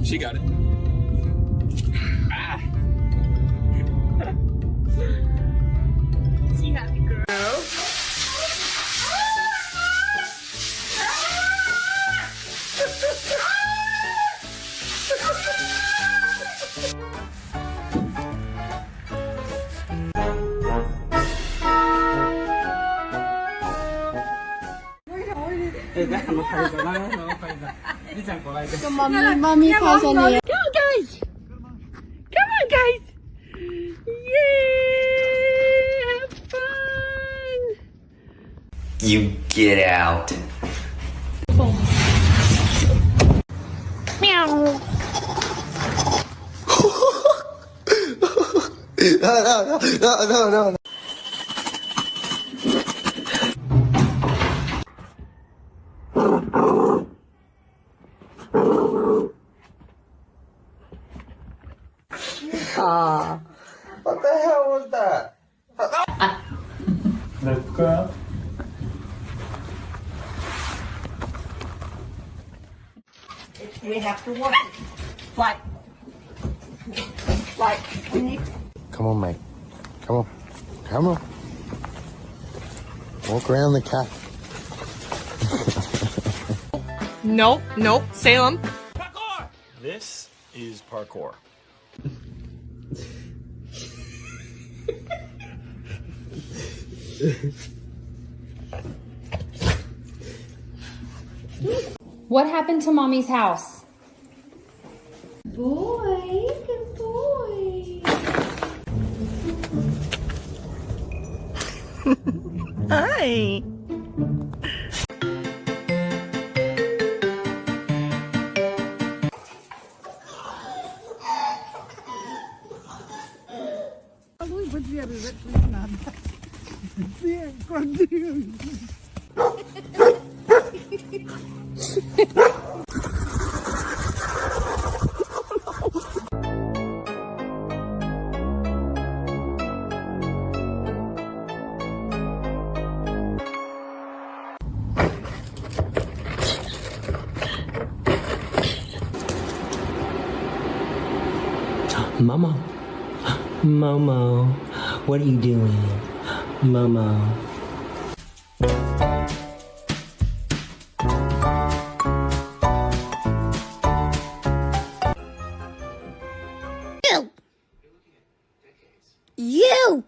She got it. Ah. She happy girl. Come on, mommy, guys. Come on, guys. Yay! Have fun. You get out. Meow. No. What the hell was that? Look up. We have to walk. Like. We need. Come on, mate. Come on. Walk around the cat. Nope. Salem. This is parkour. What happened to Mommy's house? Boy, good boy. Hi. Momo, what are you doing? Momo. You.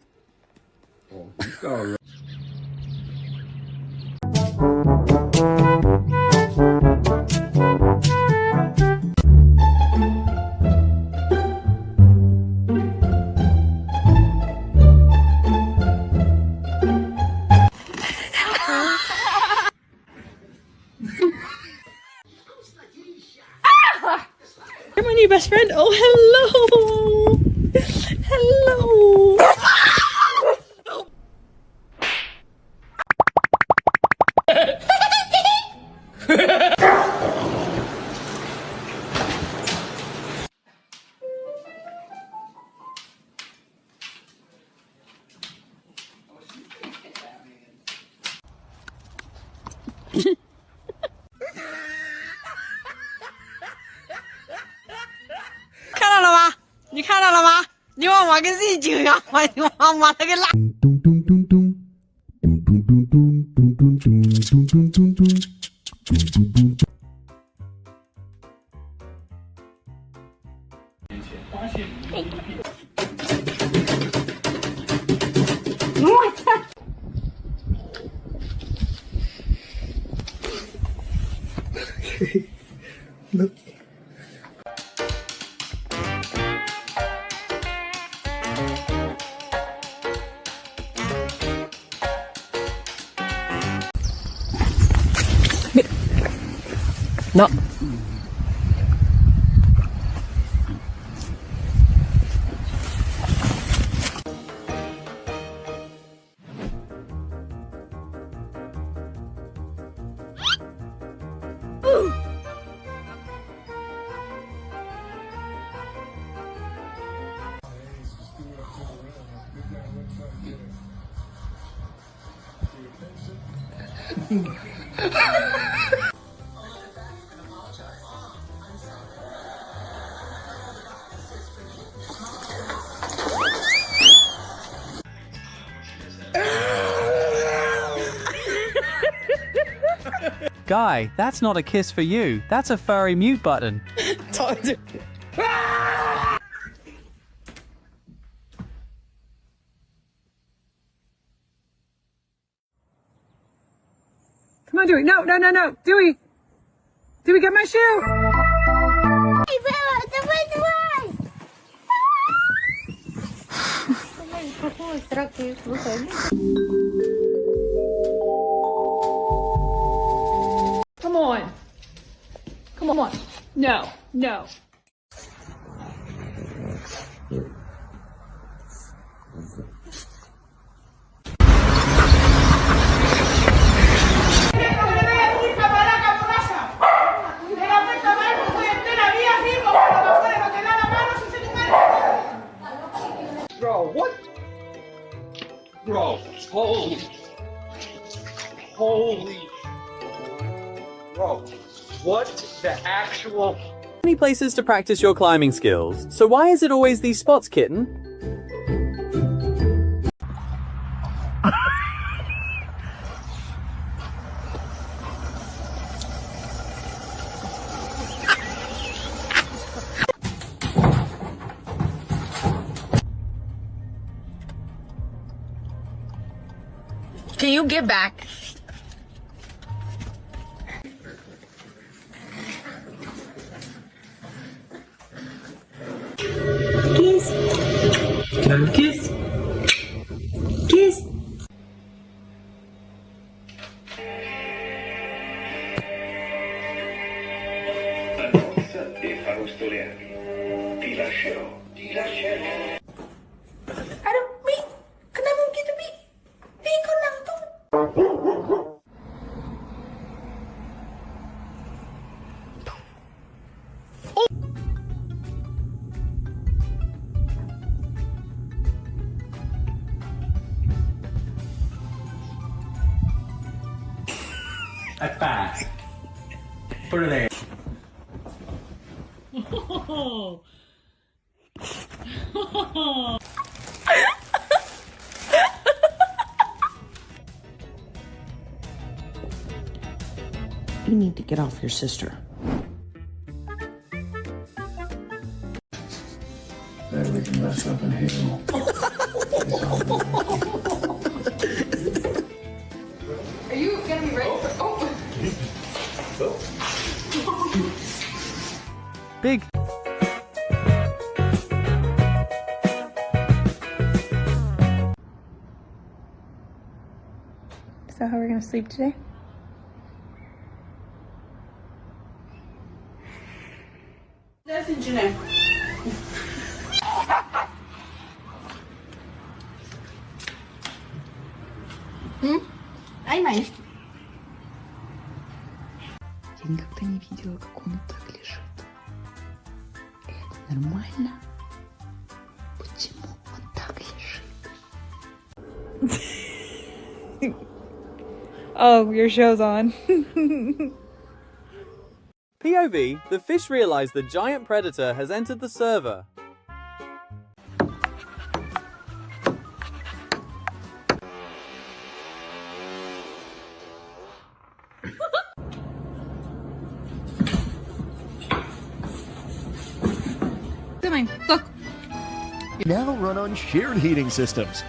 You're my new best friend. Oh, hello. Hello.你看到了吗？你往我跟自己紧张，我把他给拉。我操！Look. No. Guy, that's not a kiss for you. That's a furry mute button. Come on, Dewey. No, no, no, no. Dewey. Dewey, get my shoe. Come on. Come on. No, no. Bro, what? Bro, holy. Bro, what the actual... Many places to practice your climbing skills, so why is it always these spots, kitten? Can you get back? Kiss. Can I kiss? Kiss. E farò storiarvi. Ti lascerò. Ti lascerò. Attack. Put it there. You need to get off your sister. Then we can rest up and heal. Are you gonna be ready for? Oh. Big. Is that how we're gonna sleep today? Я никогда не видела, как он так лежит. Это нормально? Почему он так лежит? Oh, your show's on. POV, the fish realize the giant predator has entered the server. Look. Now run on shared heating systems.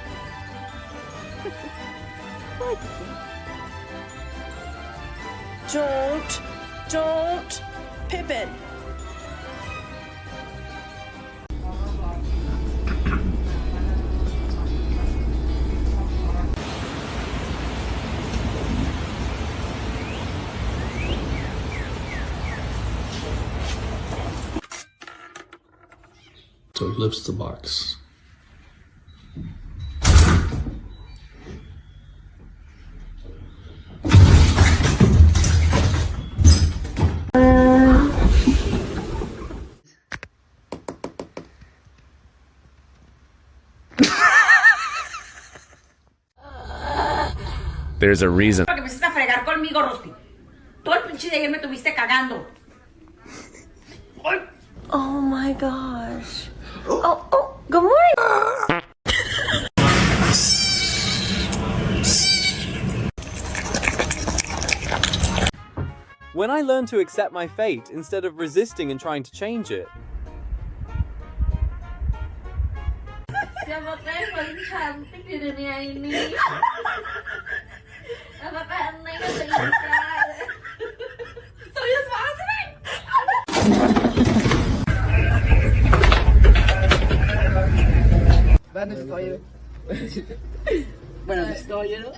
Don't, Pippin. So he lifts the box. There's a reason. Que me hiciste fregar conmigo, Rosty. Todo el pinche de ayer me tuviste cagando. Oh my gosh. Oh, good morning. When I learn to accept my fate instead of resisting and trying to change it. Siapa yang paling cantik di dunia ini? Apakah Neng atau Ika? Serius banget sih, Neng? Bueno, estoy yo. Bueno, estoy yo.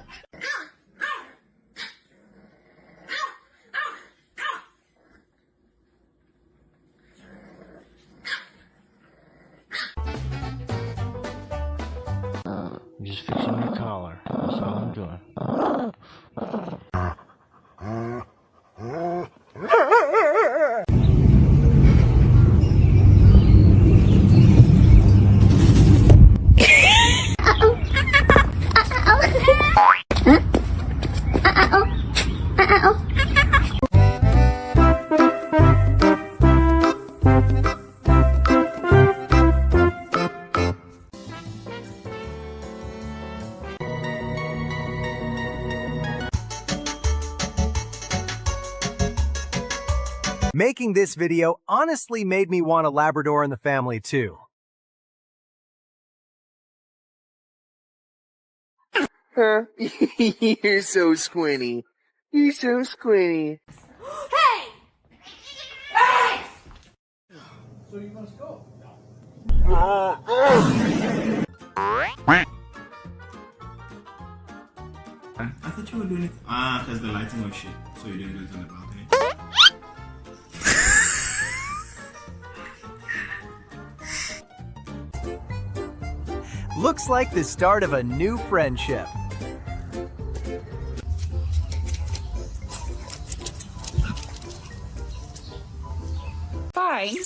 Just fixing your collar. That's all I'm doing. Making this video honestly made me want a Labrador in the family too. Huh? You're so squinty. You're so squinty. Hey! Hey! So you must go. I thought you were doing it. Because the lighting was shit. So you didn't do it on the balcony. Looks like the start of a new friendship. Fine.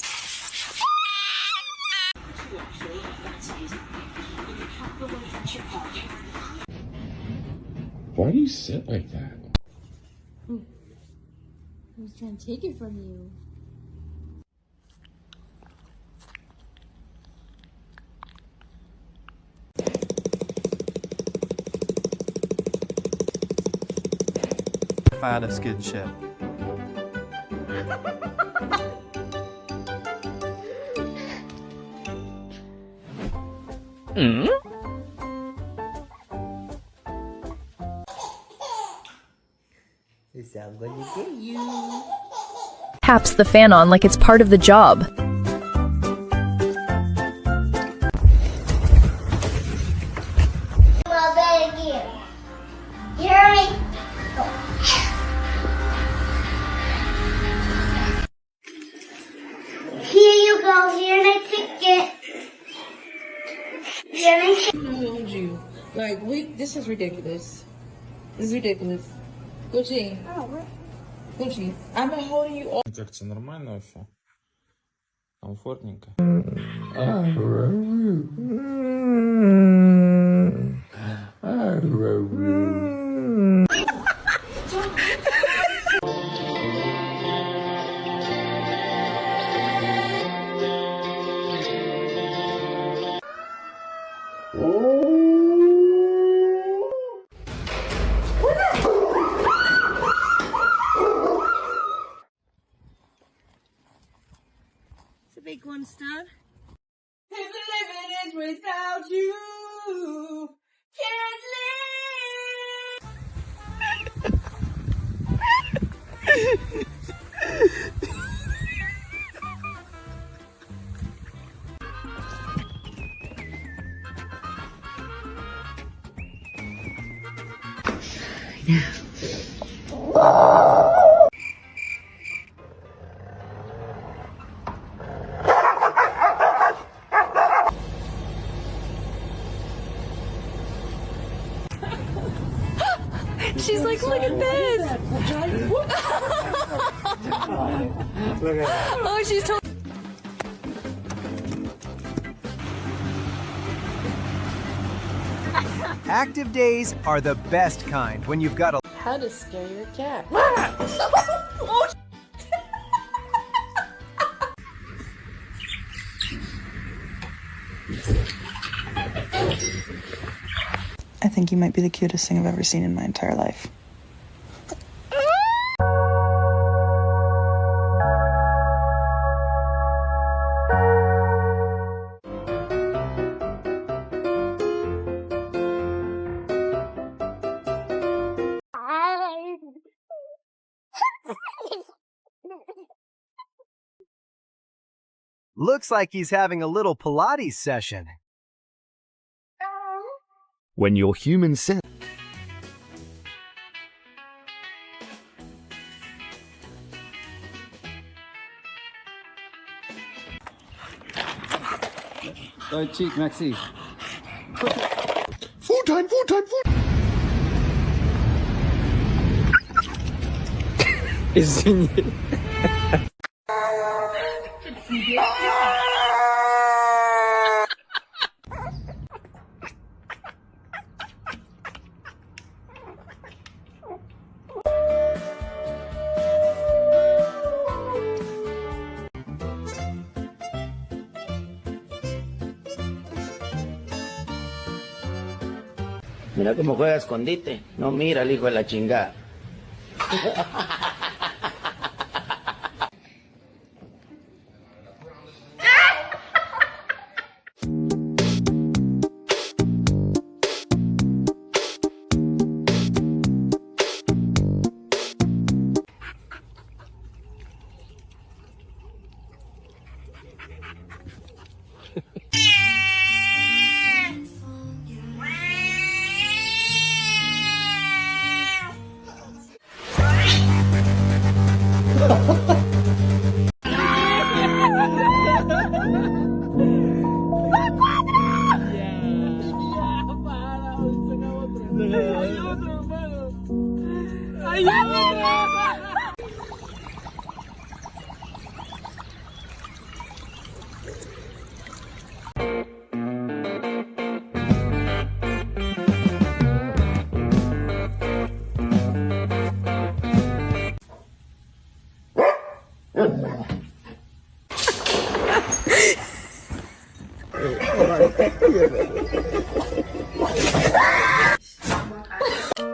Why do you sit like that? I was trying to take it from you. Fan of skinship. It's I'm gonna get you. Taps the fan on like it's part of the job. Here you go. Here's my ticket. Hold you. Like, this is ridiculous. This is ridiculous. Gucci. Gucci. I'm holding you all. Кажется, нормально вообще. Комфортненько. It's a big one, Stud. If living is without you, can't She's like, look at this. Oh, she's totally. Active days are the best kind when you've got a... How to scare your cat. I think you might be the cutest thing I've ever seen in my entire life. Looks like he's having a little Pilates session. When your human sense... Cheek, Maxi. Food time, food time, food time! Извини. Mira cómo juega a escondite. No mira el hijo de la chingada.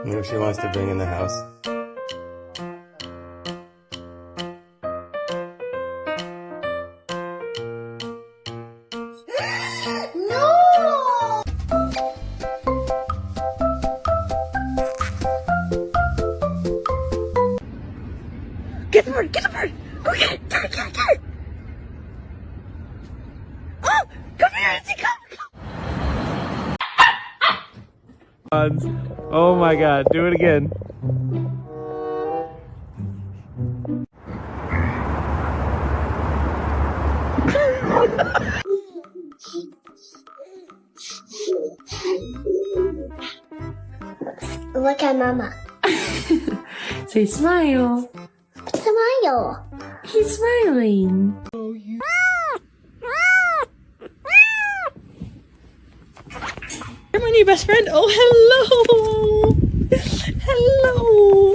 Who she wants to bring in the house? No! Get the bird! Get the bird! Go get it! Get it! Get it! Get it! Oh! Come here! Come! Oh my god, do it again. Look at Mama. Say smile. Smile. He's smiling. You're my new best friend. Oh, hello. Hello.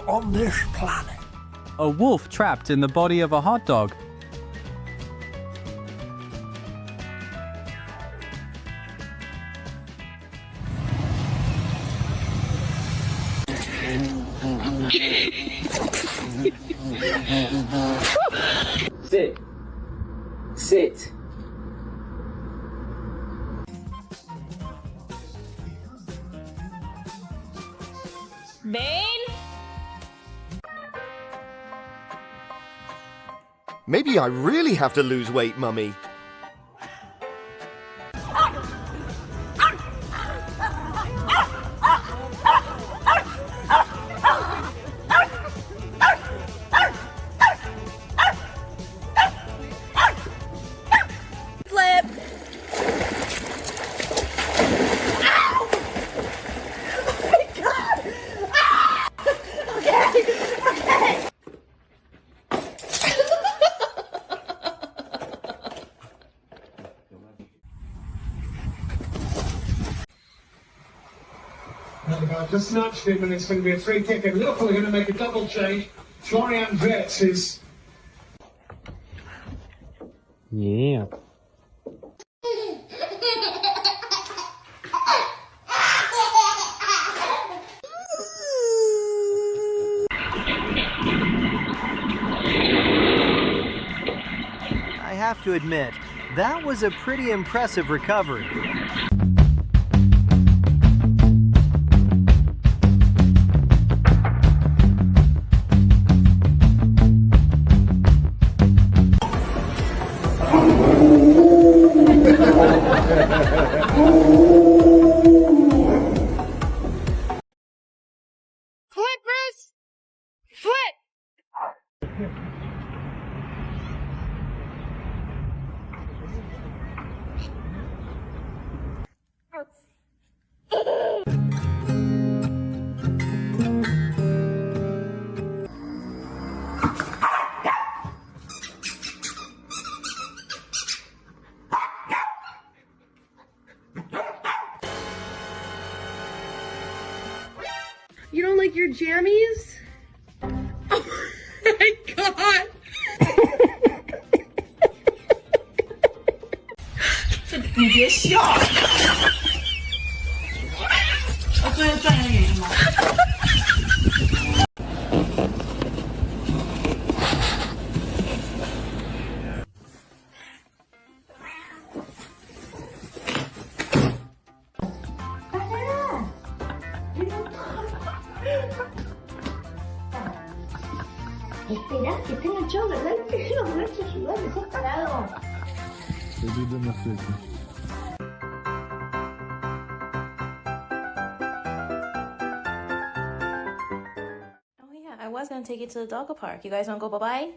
On this planet. A wolf trapped in the body of a hot dog. Sit. Sit. Bane? Maybe I really have to lose weight, Mummy. And the guy just nudged him, and it's going to be a free kick. And Liverpool are going to make a double change. Florian Wirtz is. Yeah. I have to admit, that was a pretty impressive recovery. Flip, Bruce! Flip! You don't like your jammies? Oh my god!你别笑。最后赚人原因吗？Espera, que tenga yo, ¿verdad? Que los machos igual me has parado. Oh yeah, I was gonna take you to the dog park. You guys wanna go bye-bye?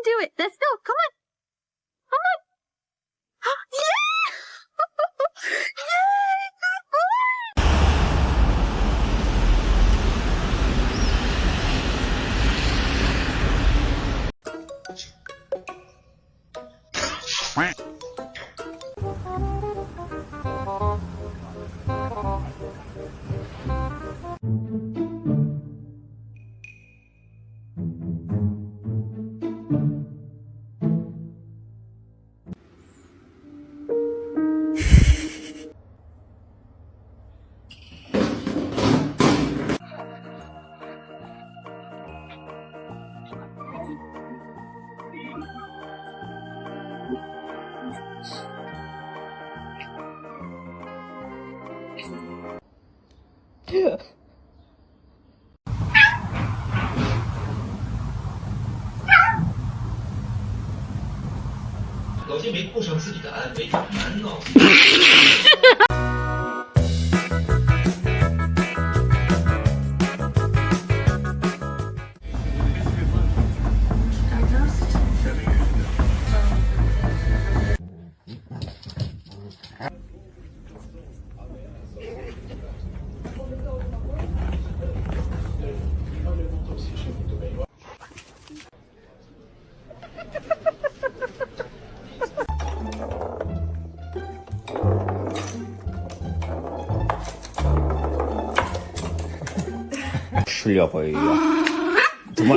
Do it. Let's go. Come on. Come on. Yeah! Yay! Good Yeah. 老金没顾上自己的安危，难闹。吃了回呀，怎么？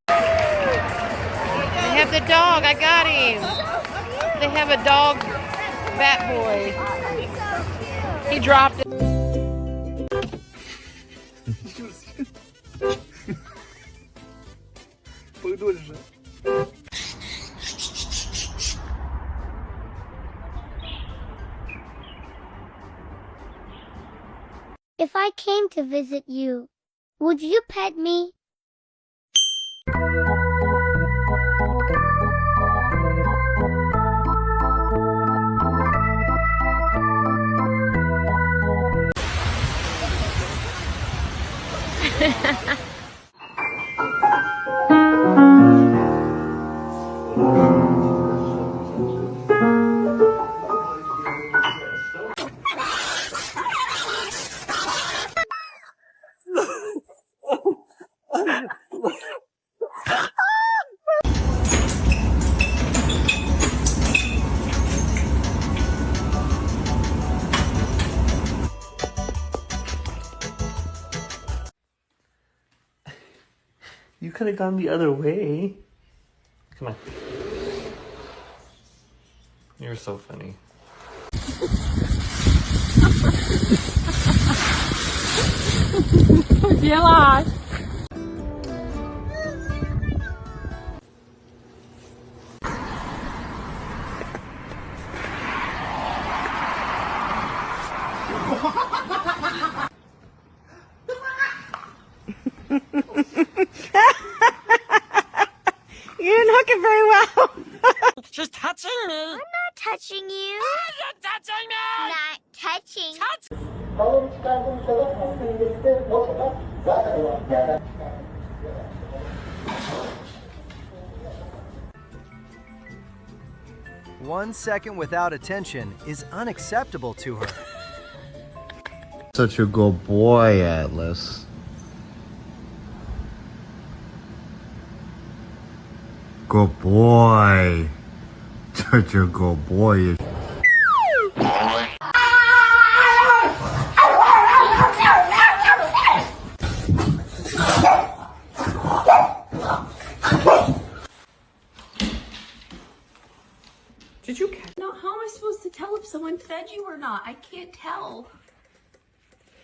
They have the dog. I got him. They have a dog, bat boy. He dropped it. If I came to visit you, would you pet me? could have gone the other way. Come on. You're so funny. Relax. You didn't hook it very well. She's touching me. I'm not touching you. You're touching me. Not touching. One second without attention is unacceptable to her. Such a good boy, Atlas. Good boy. Such a good boy. Did you catch? No, how am I supposed to tell if someone fed you or not? I can't tell.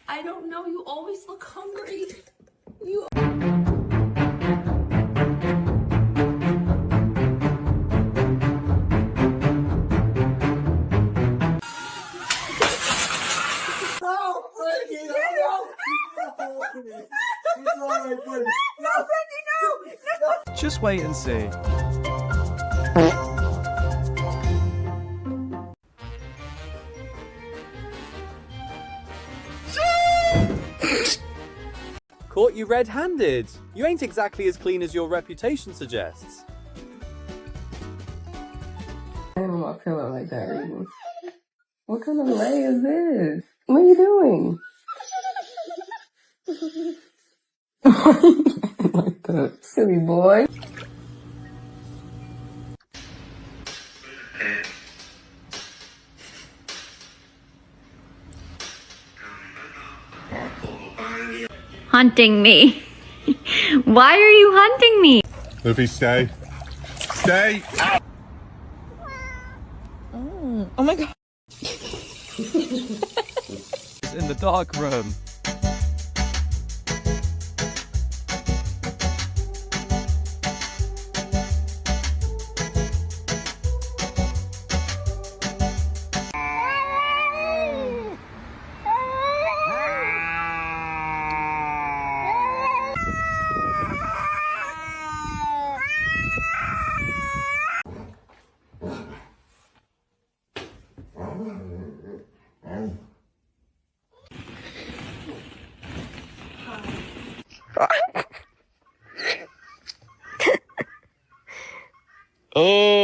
I don't know. You always look hungry. You. Just wait and see. Caught you red-handed. You ain't exactly as clean as your reputation suggests. I don't want a pillow like that, Regan. What kind of lay is this? What are you doing? Like that, silly boy. Hunting me. Why are you hunting me? Luffy, stay. Stay! Oh my god. It's in the dark room.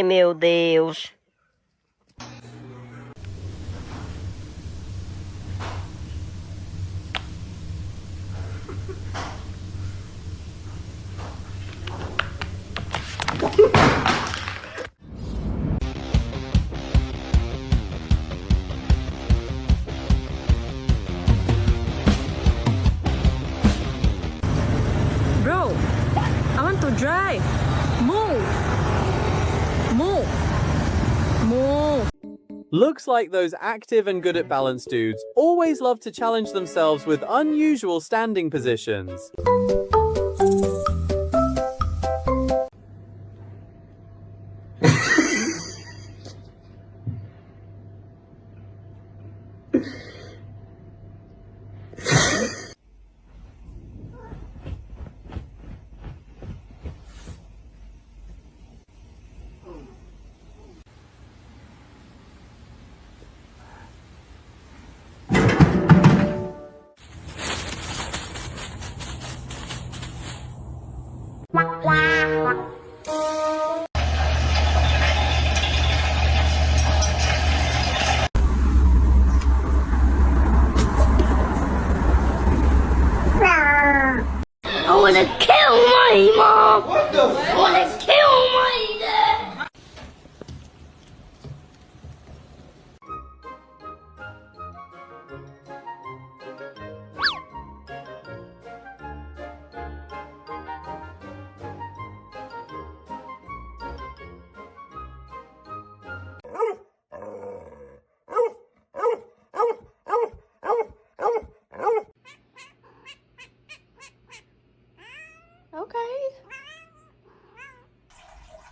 Meu Deus. Bro, I want to drive. Move. Move. Move. Looks like those active and good at balance dudes always love to challenge themselves with unusual standing positions.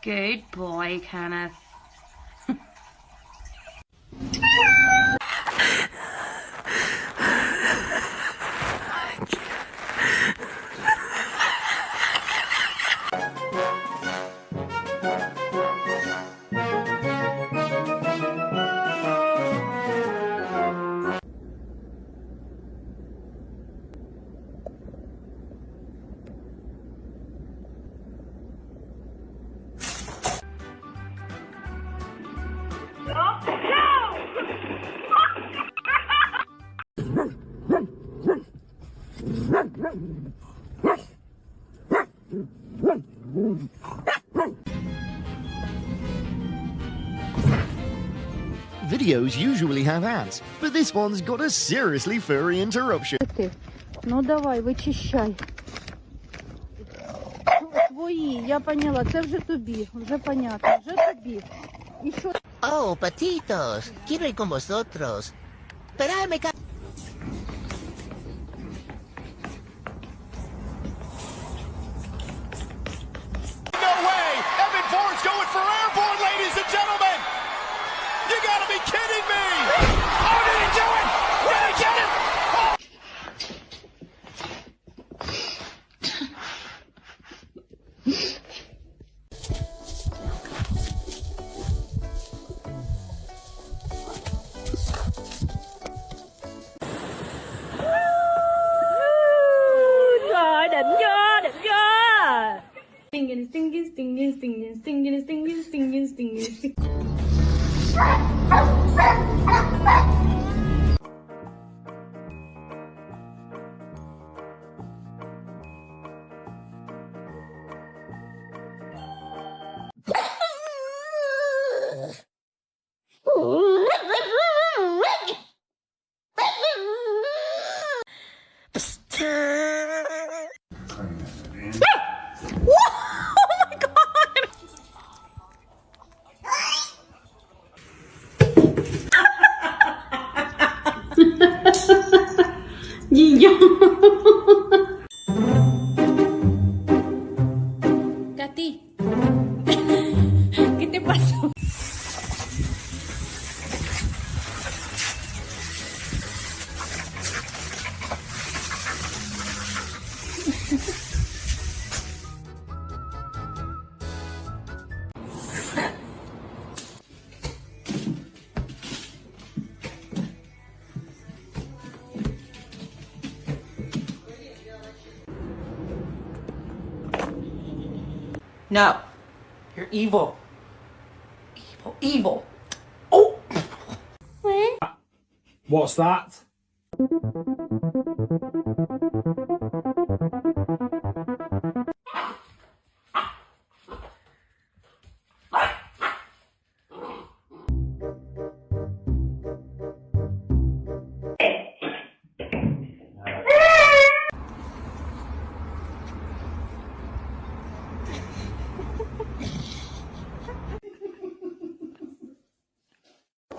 Good boy, Kenneth. Videos usually have ads, but this one's got a seriously furry interruption. Ну давай, вичищай. Твої, я поняла, це вже тобі, вже понятно, вже тобі. І що? Oh, patitos, quiero ir con vosotros. Esperadme, No way! Evan Ford's going for airborne, ladies and gentlemen! You gotta be kidding me! Oh, did he do it? Did he get it? Oh. Rồi, định chưa? Định chưa? Stinging, stinging, stinging, stinging, stinging, stinging, stinging, stinging, stinging. Katy, ¿qué te pasó? No. You're evil. Evil, evil. Oh! What's that?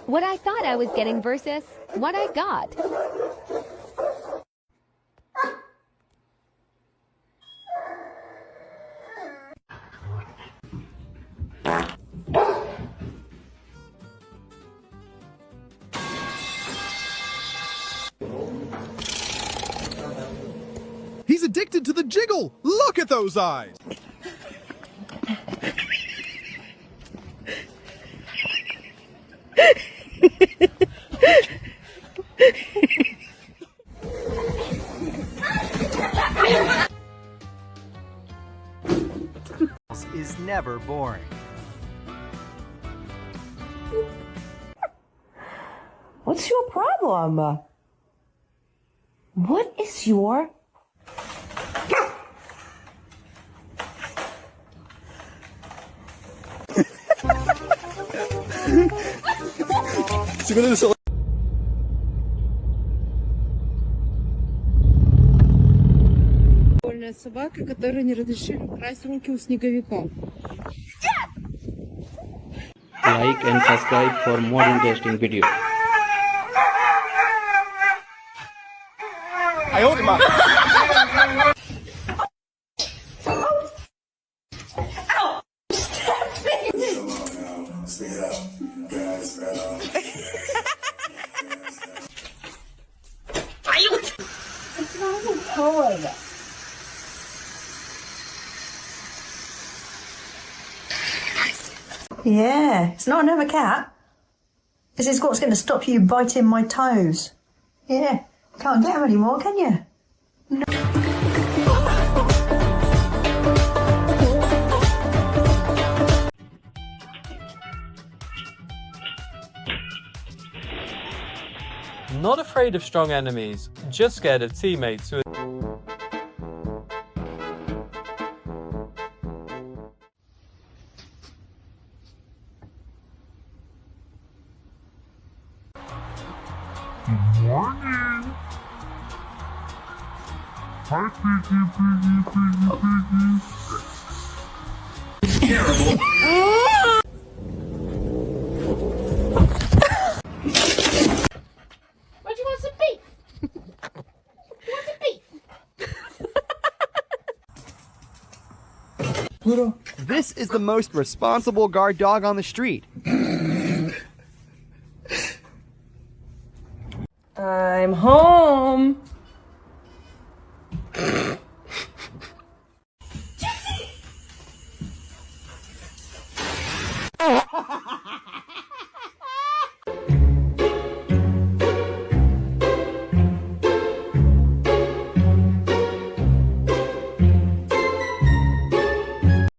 What I thought I was getting versus what I got. He's addicted to the jiggle! Look at those eyes! Is never boring. What's your problem? What is your... Собака, которой не разрешили красть руки у снеговика. Like and subscribe for more interesting videos. I owed him up. Ow! Stop good. Yeah, it's not another cat. This is what's going to stop you biting my toes. Yeah, can't get them anymore, can you? No. Not afraid of strong enemies, just scared of teammates who Good morning. Hi, Piggy. It's terrible. What, you want some beef? You want some beef? Pluto, this is the most responsible guard dog on the street. I'm home.